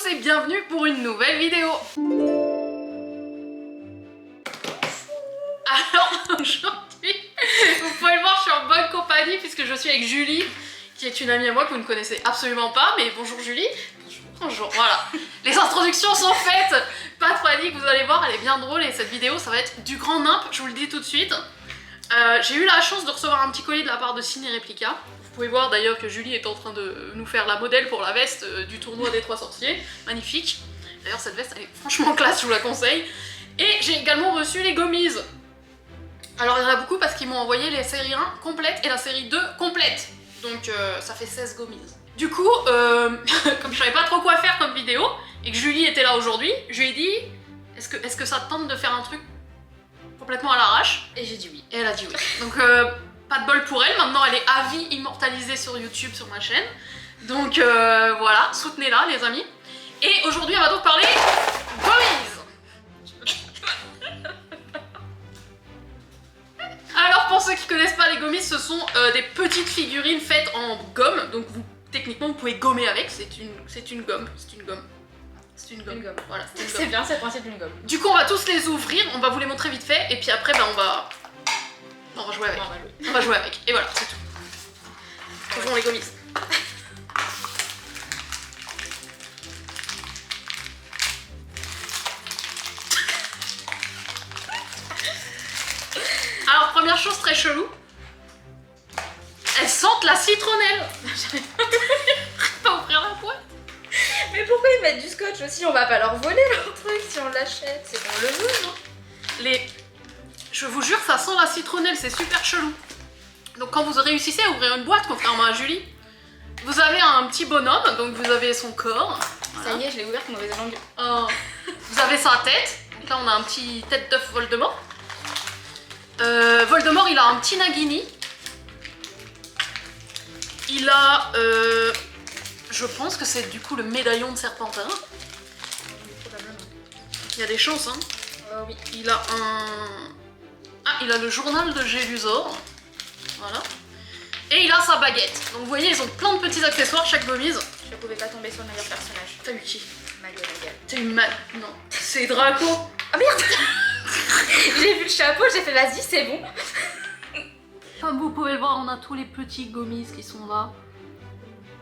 tous et bienvenue pour une nouvelle vidéo. Alors aujourd'hui, vous pouvez le voir, je suis en bonne compagnie puisque je suis avec Julie, qui est une amie à moi que vous ne connaissez absolument pas, mais bonjour Julie. Bonjour, voilà. Les introductions sont faites, pas de panique, vous allez voir, elle est bien drôle et cette vidéo ça va être du grand nimp, je vous le dis tout de suite. J'ai eu la chance de recevoir un petit colis de la part de Ciné Replica. Vous pouvez voir d'ailleurs que Julie est en train de nous faire la modèle pour la veste du tournoi des 3 sorciers. Magnifique. D'ailleurs cette veste elle est franchement classe, je vous la conseille. Et j'ai également reçu les gommies. Alors il y en a beaucoup parce qu'ils m'ont envoyé les séries 1 complètes et la série 2 complète. Donc ça fait 16 gommies. Du coup, comme je savais pas trop quoi faire comme vidéo, et que Julie était là aujourd'hui, je lui ai dit est-ce que ça te tente de faire un truc complètement à l'arrache? Et j'ai dit oui. Et elle a dit oui. Donc pas de bol pour elle, maintenant elle est à vie immortalisée sur YouTube, sur ma chaîne. Donc voilà, soutenez-la les amis. Et aujourd'hui on va donc parler gommies. Alors pour ceux qui connaissent pas les gommies, ce sont des petites figurines faites en gomme. Donc techniquement vous pouvez gommer avec, c'est une gomme. C'est une gomme. Voilà, c'est bien, c'est le principe d'une gomme. Du coup on va tous les ouvrir, on va vous les montrer vite fait et puis après bah, on va jouer avec. On va jouer avec. Et voilà, c'est tout. Jouons les gommies. Alors première chose très chelou, elles sentent la citronnelle. J'arrive pas à ouvrir la boîte. Mais pourquoi ils mettent du scotch aussi? On va pas leur voler leur truc si on l'achète. C'est qu'on le veut, non? Je vous jure, ça sent la citronnelle, c'est super chelou. Donc quand vous réussissez à ouvrir une boîte, contrairement à Julie, vous avez un petit bonhomme, donc vous avez son corps. Voilà. Ça y est, je l'ai ouverte, mauvaise langue. Oh. Vous avez sa tête. Donc là on a un petit tête d'œuf Voldemort. Voldemort il a un petit Nagini. Il a... je pense que c'est du coup le médaillon de Serpentin. Il y a des chances hein. Oui. Il a un... Ah, il a le journal de Gélusor. Voilà. Et il a sa baguette. Donc vous voyez, ils ont plein de petits accessoires, chaque gommise. Je pouvais pas tomber sur le meilleur personnage. T'as eu qui? Magal. T'as eu Mal... Non. C'est Draco. Ah merde. J'ai vu le chapeau, j'ai fait vas-y, c'est bon. Comme vous pouvez le voir, on a tous les petits gommis qui sont là.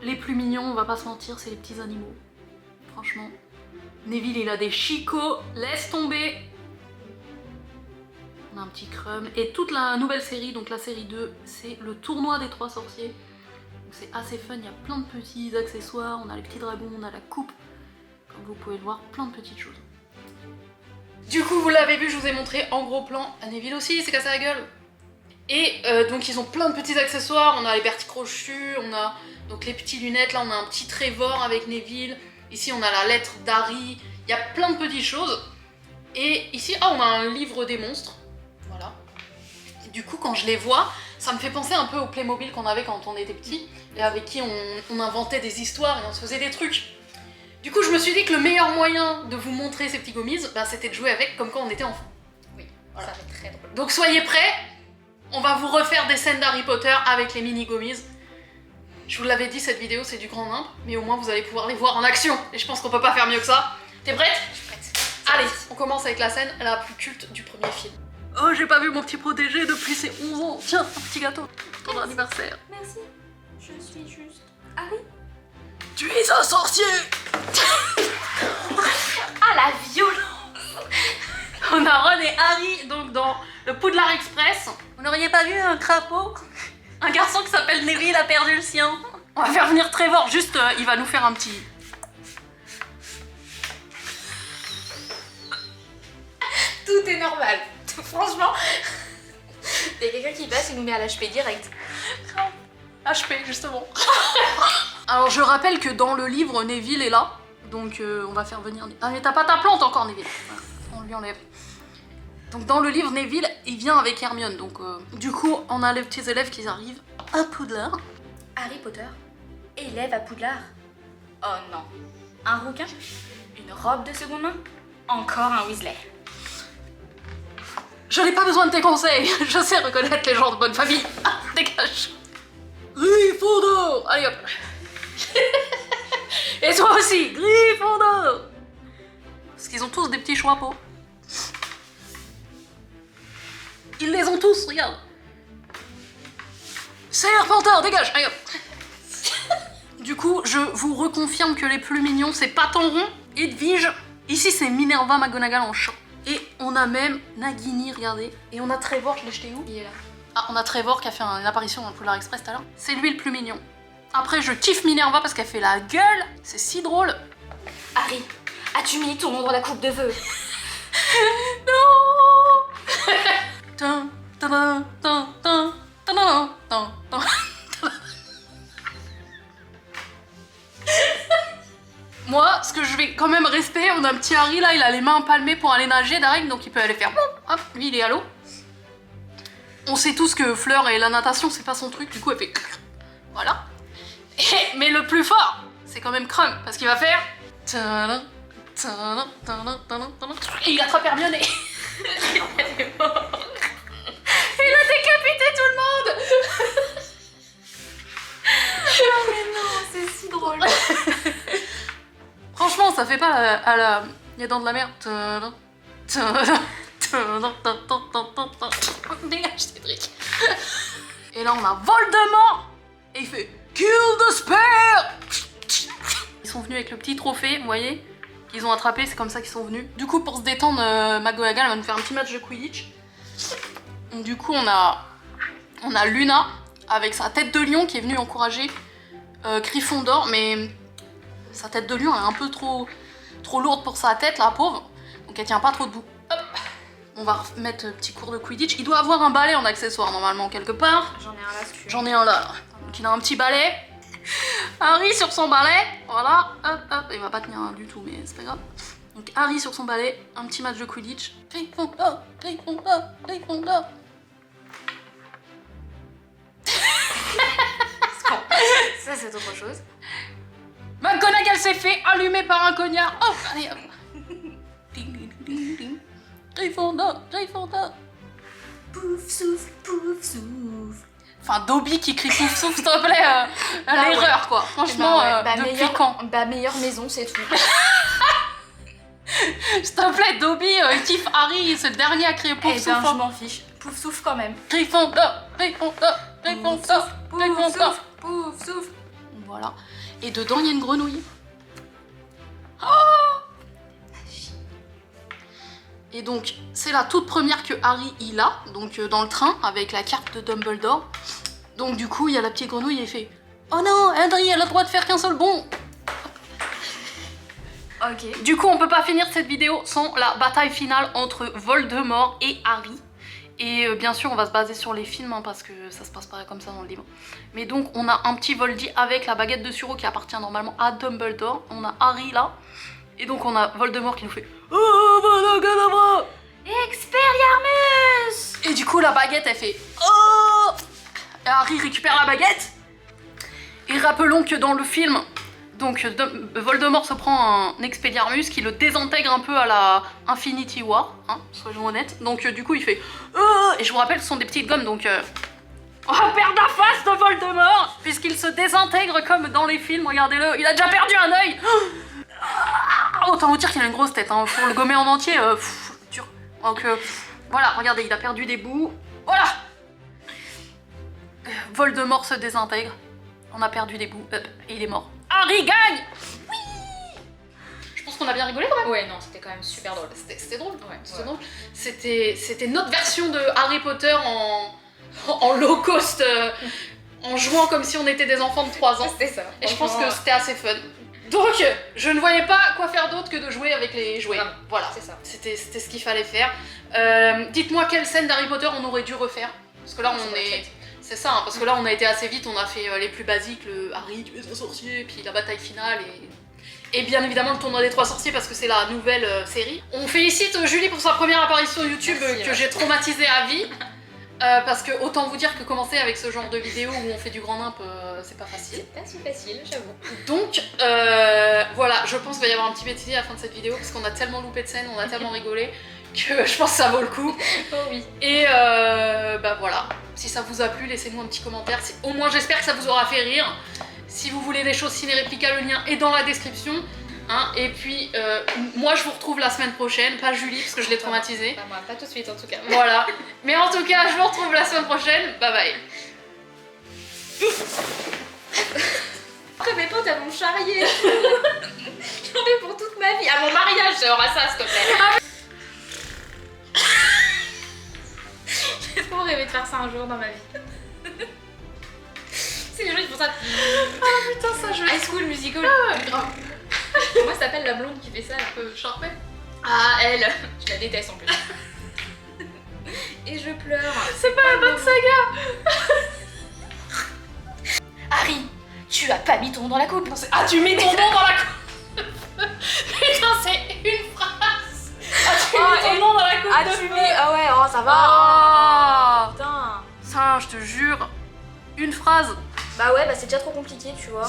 Les plus mignons, on va pas se mentir, c'est les petits animaux. Franchement. Neville, il a des chicots. Laisse tomber. On a un petit Crumb. Et toute la nouvelle série, donc la série 2, c'est le tournoi des 3 sorciers. C'est assez fun, il y a plein de petits accessoires. On a les petits dragons, on a la coupe. Comme vous pouvez le voir, plein de petites choses. Du coup, vous l'avez vu, je vous ai montré en gros plan. À Neville aussi, il s'est cassé la gueule. Et donc ils ont plein de petits accessoires. On a les Bertie crochus, on a donc les petites lunettes. Là, on a un petit Trevor avec Neville. Ici, on a la lettre d'Harry. Il y a plein de petites choses. Et ici, on a un livre des monstres. Voilà. Et du coup, quand je les vois, ça me fait penser un peu au Playmobil qu'on avait quand on était petit et avec qui on inventait des histoires et on se faisait des trucs. Du coup, je me suis dit que le meilleur moyen de vous montrer ces petits gommies, bah, c'était de jouer avec comme quand on était enfant. Oui, voilà. Ça fait très drôle. Donc soyez prêts, on va vous refaire des scènes d'Harry Potter avec les mini gommies. Je vous l'avais dit, cette vidéo c'est du grand nimp, mais au moins vous allez pouvoir les voir en action. Et je pense qu'on peut pas faire mieux que ça. T'es prête? Je suis prête. Allez, on commence avec la scène la plus culte du premier film. Oh, j'ai pas vu mon petit protégé depuis ses 11 ans. Tiens, un petit gâteau. Ton anniversaire. Merci. Je suis juste Harry. Tu es un sorcier. Ah la violence. On a Ron et Harry donc dans le Poudlard Express. Vous n'auriez pas vu un crapaud? Un garçon qui s'appelle Neville a perdu le sien. On va faire venir Trevor, juste il va nous faire un petit... Tout est normal. Franchement, il y a quelqu'un qui passe et nous met à l'HP direct. HP justement. Alors je rappelle que dans le livre Neville est là. Donc on va faire venir... Ah mais t'as pas ta plante encore Neville. On lui enlève. Donc dans le livre Neville il vient avec Hermione. Donc du coup on a les petits élèves qui arrivent à Poudlard. Harry Potter, élève à Poudlard. Oh non. Un rouquin? Une robe de seconde main? Encore un Weasley. Je n'ai pas besoin de tes conseils. Je sais reconnaître les gens de bonne famille. Ah, dégage. Gryffondor. Allez hop. Et toi aussi, Gryffondor. qu'ils ont tous des petits chapeaux. Ils les ont tous, regarde. Serpentard, dégage, regarde. Du coup, je vous reconfirme que les plus mignons, c'est Patenron, Edwige. Ici, c'est Minerva McGonagall en chat. Et on a même Nagini, regardez. Et on a Trevor, je l'ai jeté où? Il est là. Ah, on a Trevor qui a fait une apparition dans le Polar Express tout à l'heure. C'est lui le plus mignon. Après, je kiffe Minerva parce qu'elle fait la gueule. C'est si drôle. Harry, as-tu mis ton nom dans la coupe de vœux? Non. Tin, tin, tin, tin, tin, tin, tin. Moi, ce que je vais quand même rester, on a un petit Harry là, il a les mains palmées pour aller nager direct, donc il peut aller faire hop, lui il est à l'eau. On sait tous que Fleur et la natation c'est pas son truc, du coup elle fait voilà. Mais le plus fort, c'est quand même Krum, parce qu'il va faire et il attrape Hermione. Il a décapité tout le monde. Oh mais non, c'est si drôle. Franchement, ça fait pas à la... Les dents de la mer. Dégage, Cédric. Et là, on a Voldemort. Et il fait Kill the Spare. Ils sont venus avec le petit trophée, vous voyez, qu'ils ont attrapé, c'est comme ça qu'ils sont venus. Du coup, pour se détendre, McGonagall va nous faire un petit match de Quidditch. Donc, du coup, on a Luna avec sa tête de lion qui est venue encourager Gryffondor, mais sa tête de lion est un peu trop lourde pour sa tête, la pauvre. Donc elle tient pas trop debout. Hop. On va remettre un petit cours de Quidditch. Il doit avoir un balai en accessoire normalement quelque part. J'en ai un là, si tu veux. J'en ai un là. Donc il a un petit balai. Harry sur son balai. Voilà. Hop, hop. Il va pas tenir du tout, mais c'est pas grave. Donc Harry sur son balai. Un petit match de Quidditch. Gryffondor, Gryffondor, Gryffondor. Ça, c'est autre chose. McGonagall s'est fait allumer par un cognard. Oh, allez hop. Gryffondor, Gryffondor. Pouf, souffle, pouf, souffle. Enfin, Dobby qui crie pouf souffle, s'il te plaît, l'erreur quoi. Franchement, depuis quand? Bah, meilleure maison, c'est tout. S'il te plaît, Dobby, il kiffe Harry, c'est le dernier à crier pouf Eh souffle. ben, je m'en fiche. Pouf, souffle quand même. Gryffondor, Gryffondor, Gryffondor, Gryffondor. Pouf, souffle. Voilà. Et dedans, il y a une grenouille. Oh! Et donc, c'est la toute première que Harry il a, donc dans le train, avec la carte de Dumbledore. Donc du coup, il y a la petite grenouille et il fait « Oh non, Harry, elle a le droit de faire qu'un seul bond !» Ok. Du coup, on peut pas finir cette vidéo sans la bataille finale entre Voldemort et Harry. Et bien sûr, on va se baser sur les films, hein, parce que ça se passe pas comme ça dans le livre. Mais donc, on a un petit Voldy avec la baguette de Suro qui appartient normalement à Dumbledore. On a Harry là. Et donc, on a Voldemort qui nous fait « Oh, Vadagavra !» Expelliarmus! Et du coup, la baguette, elle fait « Oh !» Et Harry récupère la baguette. Et rappelons que dans le film, donc Voldemort se prend un Expelliarmus qui le désintègre un peu à la Infinity War, hein, soyons honnêtes. Donc du coup, il fait « Oh !» Et je vous rappelle, ce sont des petites gommes, donc... On va perdre la face de Voldemort, puisqu'il se désintègre comme dans les films, regardez-le, il a déjà perdu un œil. Autant vous dire qu'il a une grosse tête, hein. Pour le gommer en entier, dur. Donc voilà, regardez, il a perdu des bouts, voilà. Voldemort se désintègre, on a perdu des bouts, et il est mort. Harry gagne. Oui. Je pense qu'on a bien rigolé quand même. Ouais, non, c'était quand même super drôle. C'était drôle, Ouais, c'était drôle. C'était notre version de Harry Potter en low cost, en jouant comme si on était des enfants de 3 ans. C'était ça. Et je pense que c'était assez fun. Donc, je ne voyais pas quoi faire d'autre que de jouer avec les jouets. Vraiment. Voilà, C'est ça. c'était ce qu'il fallait faire. Dites-moi quelle scène d'Harry Potter on aurait dû refaire. Parce que là, on est... C'est ça, hein, parce que là, on a été assez vite, on a fait les plus basiques, le Harry, tu es un sorcier, puis la bataille finale, et bien évidemment le tournoi des 3 sorciers, parce que c'est la nouvelle série. On félicite Julie pour sa première apparition YouTube. Merci, que j'ai traumatisée à vie. Parce que autant vous dire que commencer avec ce genre de vidéo où on fait du grand nimp, c'est pas facile. C'est pas si facile, j'avoue. Donc voilà, je pense qu'il va y avoir un petit bêtisier à la fin de cette vidéo parce qu'on a tellement loupé de scènes, on a tellement rigolé que je pense que ça vaut le coup. Oh oui. Et bah voilà, si ça vous a plu, laissez-nous un petit commentaire. Au moins j'espère que ça vous aura fait rire. Si vous voulez des choses ciné-réplica, le lien est dans la description. Hein, et puis, moi je vous retrouve la semaine prochaine, pas Julie parce que je l'ai traumatisée. Pas moi, pas tout de suite en tout cas. Voilà. Mais en tout cas, je vous retrouve la semaine prochaine. Bye bye. Après mes potes elles vont me charrier. J'en ai pour toute ma vie. À mon mariage, j'aurai ça s'il te plaît. J'ai trop rêvé de faire ça un jour dans ma vie. C'est les gens qui font ça. Ah putain, ça je... High School Musical. grave. Moi, ça s'appelle la blonde qui fait ça. Charpé. Ah, elle. Je la déteste en plus. Et je pleure. C'est pas la bonne saga. Harry, tu as pas mis ton nom dans la coupe. Non, ah, tu mets ton nom dans la coupe. Putain, c'est une phrase. Ah, tu mets ton nom dans la coupe. Ah, de tu feu. mets. Ah ouais, oh, ça va. Oh. Putain. Ça, je te jure, une phrase. Bah ouais, bah c'est déjà trop compliqué, tu vois.